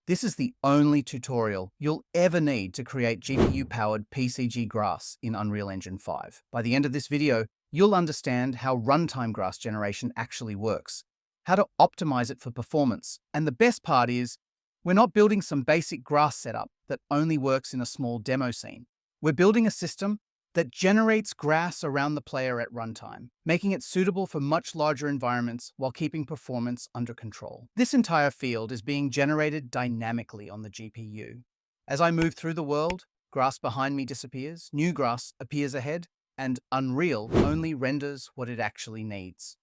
This is the only tutorial you'll ever need to create GPU-powered PCG Grass in Unreal Engine 5. By the end of this video, you'll understand how runtime grass generation actually works, how to optimize it for performance, and the best part is, we're not building some basic grass setup that only works in a small demo scene. We're building a system that generates grass around the player at runtime, making it suitable for much larger environments while keeping performance under control. This entire field is being generated dynamically on the GPU. As I move through the world, grass behind me disappears, new grass appears ahead, and Unreal only renders what it actually needs.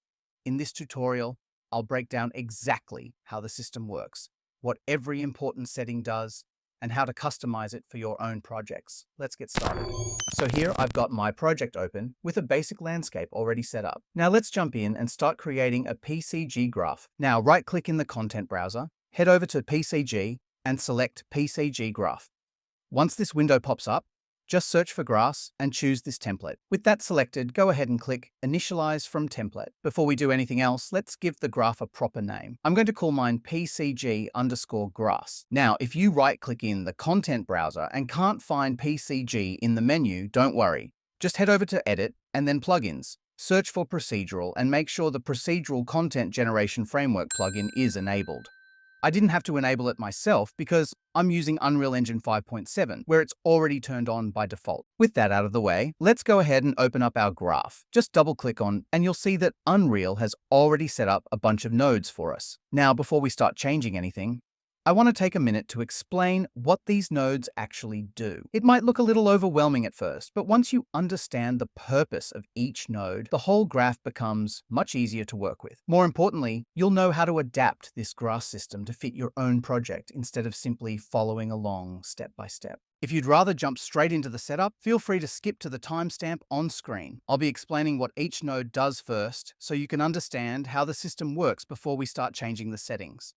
In this tutorial, I'll break down exactly how the system works, what every important setting does, and how to customize it for your own projects. Let's get started. So here I've got my project open with a basic landscape already set up. Now let's jump in and start creating a PCG graph. Now right-click in the content browser, head over to PCG and select PCG Graph. Once this window pops up, just search for grass and choose this template. With that selected, go ahead and click Initialize from Template. Before we do anything else, let's give the graph a proper name. I'm going to call mine PCG_Grass. Now, if you right-click in the content browser and can't find PCG in the menu, don't worry. Just head over to Edit and then Plugins. Search for Procedural and make sure the Procedural Content Generation Framework plugin is enabled. I didn't have to enable it myself because I'm using Unreal Engine 5.7, where it's already turned on by default. With that out of the way, let's go ahead and open up our graph. Just double-click on, and you'll see that Unreal has already set up a bunch of nodes for us. Now, before we start changing anything, I want to take a minute to explain what these nodes actually do. It might look a little overwhelming at first, but once you understand the purpose of each node, the whole graph becomes much easier to work with. More importantly, you'll know how to adapt this grass system to fit your own project instead of simply following along step by step. If you'd rather jump straight into the setup, feel free to skip to the timestamp on screen. I'll be explaining what each node does first, so you can understand how the system works before we start changing the settings.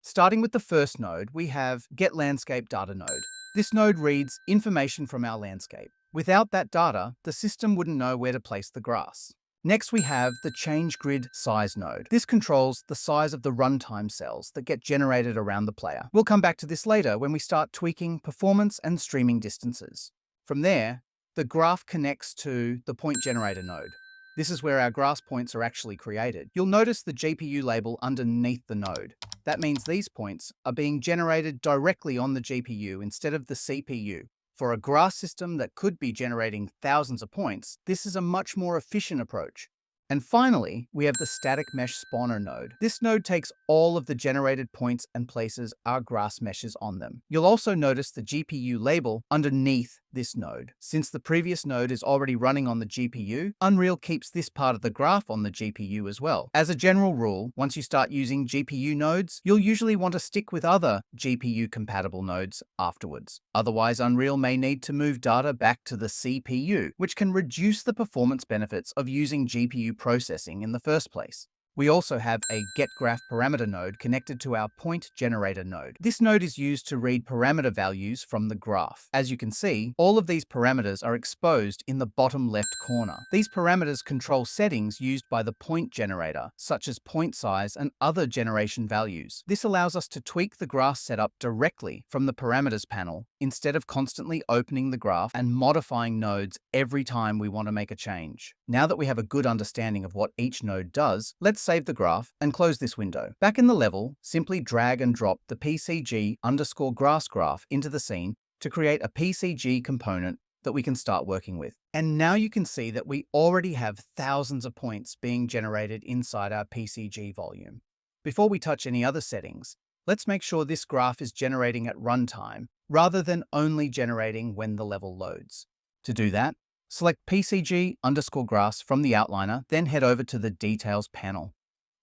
Starting with the first node, we have getLandscape_Data node. This node reads information from our landscape. Without that data, the system wouldn't know where to place the grass. Next, we have the changeGridSize node. This controls the size of the runtime cells that get generated around the player. We'll come back to this later when we start tweaking performance and streaming distances. From there, the graph connects to the PointGenerator node. This is where our grass points are actually created. You'll notice the GPU label underneath the node. That means these points are being generated directly on the GPU instead of the CPU. For a grass system that could be generating thousands of points, this is a much more efficient approach. And finally, we have the Static Mesh Spawner node. This node takes all of the generated points and places our grass meshes on them. You'll also notice the GPU label underneath this node. Since the previous node is already running on the GPU, Unreal keeps this part of the graph on the GPU as well. As a general rule, once you start using GPU nodes, you'll usually want to stick with other GPU-compatible nodes afterwards. Otherwise, Unreal may need to move data back to the CPU, which can reduce the performance benefits of using GPU processing in the first place. We also have a getGraphParameter node connected to our PointGenerator node. This node is used to read parameter values from the graph. As you can see, all of these parameters are exposed in the bottom left corner. These parameters control settings used by the point generator, such as point size and other generation values. This allows us to tweak the grass setup directly from the parameters panel instead of constantly opening the graph and modifying nodes every time we want to make a change. Now that we have a good understanding of what each node does, let's save the graph and close this window. Back in the level, simply drag and drop the PCG_Grass graph into the scene to create a PCG component that we can start working with. And now you can see that we already have thousands of points being generated inside our PCG volume. Before we touch any other settings, let's make sure this graph is generating at runtime rather than only generating when the level loads. To do that, select PCG_Grass from the outliner, then head over to the Details panel.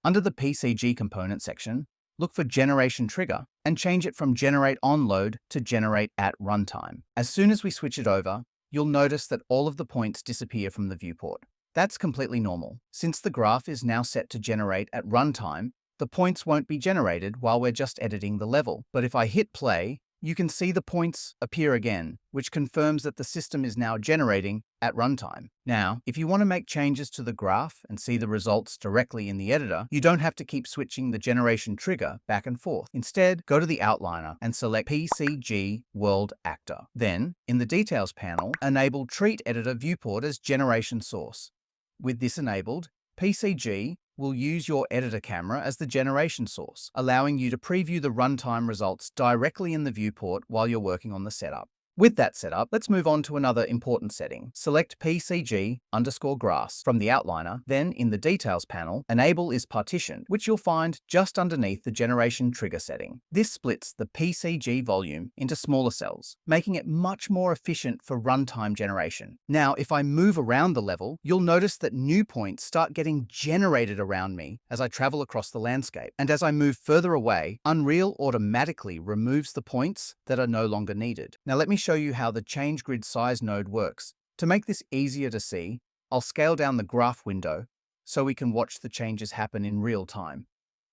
Under the PCG component section, look for Generation Trigger and change it from Generate on Load to Generate at Runtime. As soon as we switch it over, you'll notice that all of the points disappear from the viewport. That's completely normal. Since the graph is now set to generate at runtime, the points won't be generated while we're just editing the level. But if I hit play you can see the points appear again, which confirms that the system is now generating at runtime. Now, if you want to make changes to the graph and see the results directly in the editor, you don't have to keep switching the generation trigger back and forth. Instead, go to the outliner and select PCG World Actor. Then, in the Details panel, enable Treat Editor Viewport as generation source. With this enabled, PCG will use your editor camera as the generation source, allowing you to preview the runtime results directly in the viewport while you're working on the setup. With that setup, let's move on to another important setting. Select PCG_Grass from the outliner, then in the Details panel, Enable is Partitioned, which you'll find just underneath the generation trigger setting. This splits the PCG volume into smaller cells, making it much more efficient for runtime generation. Now, if I move around the level, you'll notice that new points start getting generated around me as I travel across the landscape. And as I move further away, Unreal automatically removes the points that are no longer needed. Now, let me show you how the Change Grid Size node works. To make this easier to see, I'll scale down the graph window so we can watch the changes happen in real time.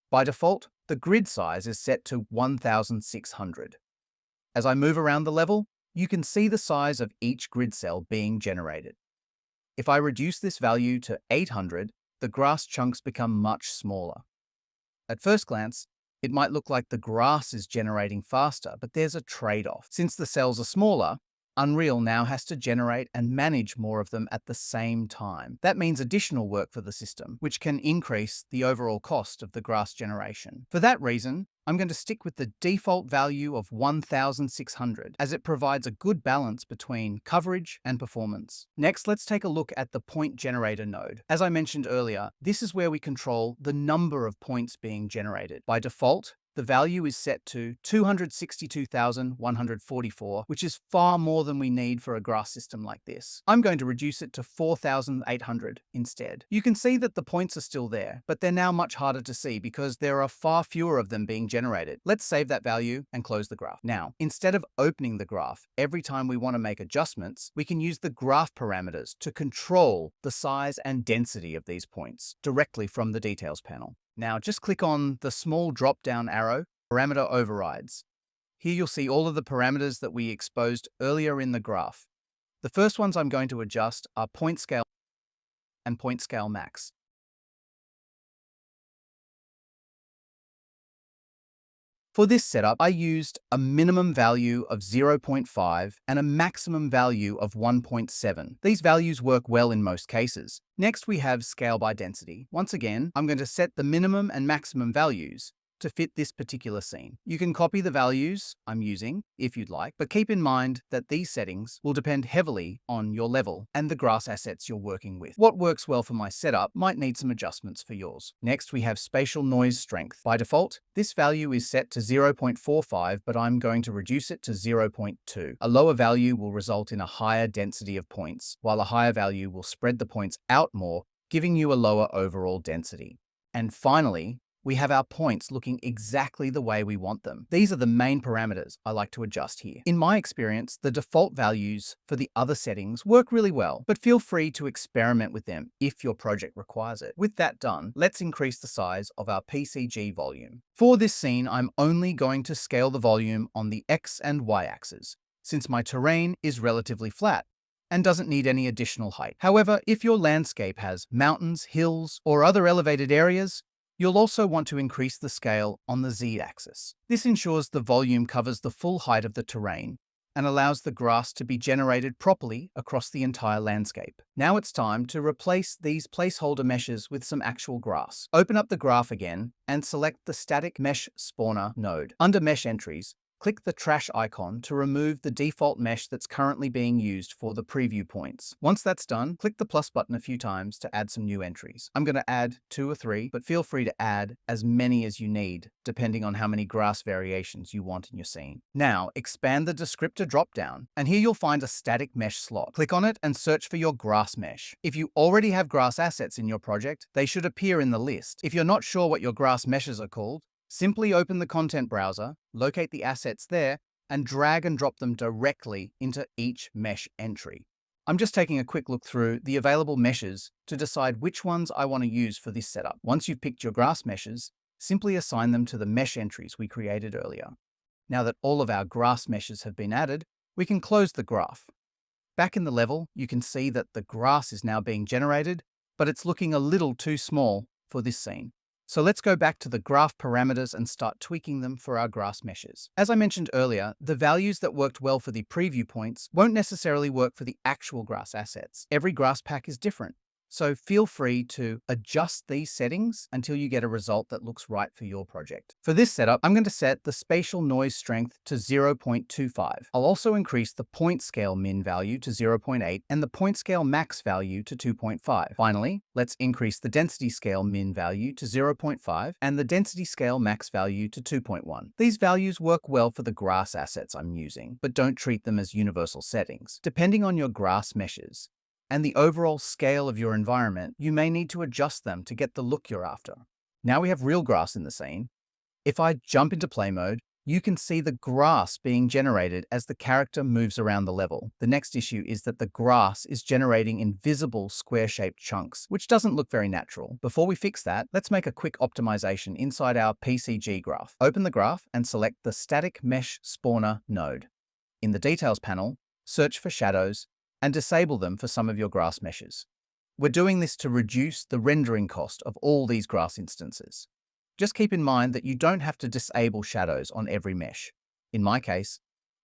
By default, the grid size is set to 1600. As I move around the level, you can see the size of each grid cell being generated. If I reduce this value to 800, the grass chunks become much smaller. At first glance, it might look like the grass is generating faster, but there's a trade-off. Since the cells are smaller, Unreal now has to generate and manage more of them at the same time. That means additional work for the system, which can increase the overall cost of the grass generation. For that reason, I'm going to stick with the default value of 1600, as it provides a good balance between coverage and performance. Next, let's take a look at the Point Generator node. As I mentioned earlier, this is where we control the number of points being generated. By default, the value is set to 262,144, which is far more than we need for a grass system like this. I'm going to reduce it to 4,800 instead. You can see that the points are still there, but they're now much harder to see because there are far fewer of them being generated. Let's save that value and close the graph. Now, instead of opening the graph every time we want to make adjustments, we can use the graph parameters to control the size and density of these points directly from the Details panel. Now, just click on the small drop-down arrow, Parameter Overrides. Here you'll see all of the parameters that we exposed earlier in the graph. The first ones I'm going to adjust are Point Scale and Point Scale Max. For this setup, I used a minimum value of 0.5 and a maximum value of 1.7. These values work well in most cases. Next, we have Scale by Density. Once again, I'm going to set the minimum and maximum values to fit this particular scene. You can copy the values I'm using if you'd like, but keep in mind that these settings will depend heavily on your level and the grass assets you're working with. What works well for my setup might need some adjustments for yours. Next, we have Spatial Noise Strength. By default, this value is set to 0.45, but I'm going to reduce it to 0.2. A lower value will result in a higher density of points, while a higher value will spread the points out more, giving you a lower overall density. And finally, we have our points looking exactly the way we want them. These are the main parameters I like to adjust here. In my experience, the default values for the other settings work really well, but feel free to experiment with them if your project requires it. With that done, let's increase the size of our PCG volume. For this scene, I'm only going to scale the volume on the X and Y axes, since my terrain is relatively flat and doesn't need any additional height. However, if your landscape has mountains, hills, or other elevated areas, you'll also want to increase the scale on the Z-axis. This ensures the volume covers the full height of the terrain and allows the grass to be generated properly across the entire landscape. Now it's time to replace these placeholder meshes with some actual grass. Open up the graph again and select the Static Mesh Spawner node. Under Mesh Entries, click the trash icon to remove the default mesh that's currently being used for the preview points. Once that's done, click the plus button a few times to add some new entries. I'm going to add 2 or 3, but feel free to add as many as you need, depending on how many grass variations you want in your scene. Now, expand the descriptor dropdown, and here you'll find a static mesh slot. Click on it and search for your grass mesh. If you already have grass assets in your project, they should appear in the list. If you're not sure what your grass meshes are called, simply open the content browser, locate the assets there, and drag and drop them directly into each mesh entry. I'm just taking a quick look through the available meshes to decide which ones I want to use for this setup. Once you've picked your grass meshes, simply assign them to the mesh entries we created earlier. Now that all of our grass meshes have been added, we can close the graph. Back in the level, you can see that the grass is now being generated, but it's looking a little too small for this scene. So let's go back to the graph parameters and start tweaking them for our grass meshes. As I mentioned earlier, the values that worked well for the preview points won't necessarily work for the actual grass assets. Every grass pack is different. So feel free to adjust these settings until you get a result that looks right for your project. For this setup, I'm going to set the spatial noise strength to 0.25. I'll also increase the point scale min value to 0.8 and the point scale max value to 2.5. Finally, let's increase the density scale min value to 0.5 and the density scale max value to 2.1. These values work well for the grass assets I'm using, but don't treat them as universal settings. Depending on your grass meshes and the overall scale of your environment, you may need to adjust them to get the look you're after. Now we have real grass in the scene. If I jump into play mode, you can see the grass being generated as the character moves around the level. The next issue is that the grass is generating invisible square-shaped chunks, which doesn't look very natural. Before we fix that, let's make a quick optimization inside our PCG graph. Open the graph and select the Static Mesh Spawner node. In the Details panel, search for shadows and disable them for some of your grass meshes. We're doing this to reduce the rendering cost of all these grass instances. Just keep in mind that you don't have to disable shadows on every mesh. In my case,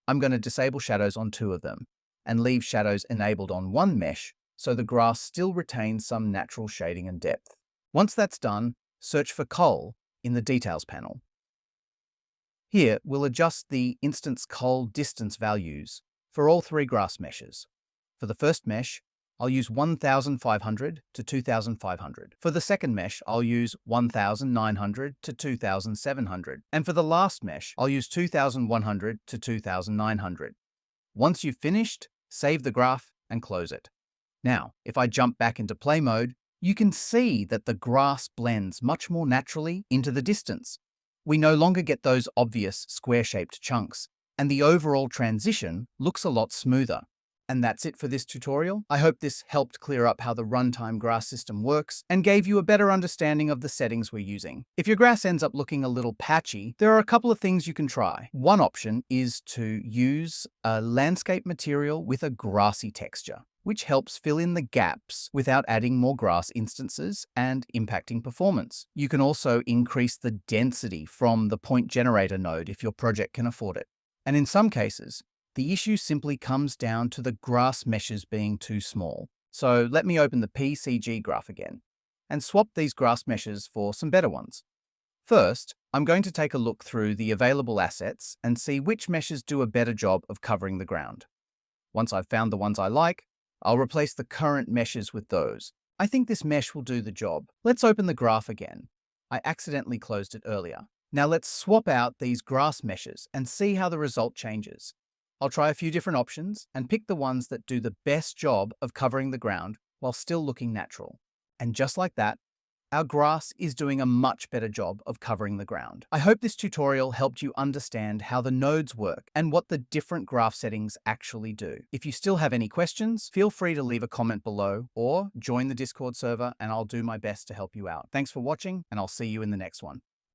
I'm going to disable shadows on 2 of them and leave shadows enabled on 1 mesh so the grass still retains some natural shading and depth. Once that's done, search for Cull in the Details panel. Here, we'll adjust the instance cull distance values for all 3 grass meshes. For the first mesh, I'll use 1,500 to 2,500. For the second mesh, I'll use 1,900 to 2,700. And for the last mesh, I'll use 2,100 to 2,900. Once you've finished, save the graph and close it. Now, if I jump back into play mode, you can see that the grass blends much more naturally into the distance. We no longer get those obvious square-shaped chunks, and the overall transition looks a lot smoother. And that's it for this tutorial. I hope this helped clear up how the Runtime Grass system works and gave you a better understanding of the settings we're using. If your grass ends up looking a little patchy, there are a couple of things you can try. One option is to use a landscape material with a grassy texture, which helps fill in the gaps without adding more grass instances and impacting performance. You can also increase the density from the point generator node if your project can afford it. And in some cases, the issue simply comes down to the grass meshes being too small. So let me open the PCG graph again and swap these grass meshes for some better ones. First, I'm going to take a look through the available assets and see which meshes do a better job of covering the ground. Once I've found the ones I like, I'll replace the current meshes with those. I think this mesh will do the job. Let's open the graph again. I accidentally closed it earlier. Now let's swap out these grass meshes and see how the result changes. I'll try a few different options and pick the ones that do the best job of covering the ground while still looking natural. And just like that, our grass is doing a much better job of covering the ground. I hope this tutorial helped you understand how the nodes work and what the different graph settings actually do. If you still have any questions, feel free to leave a comment below or join the Discord server and I'll do my best to help you out. Thanks for watching and I'll see you in the next one.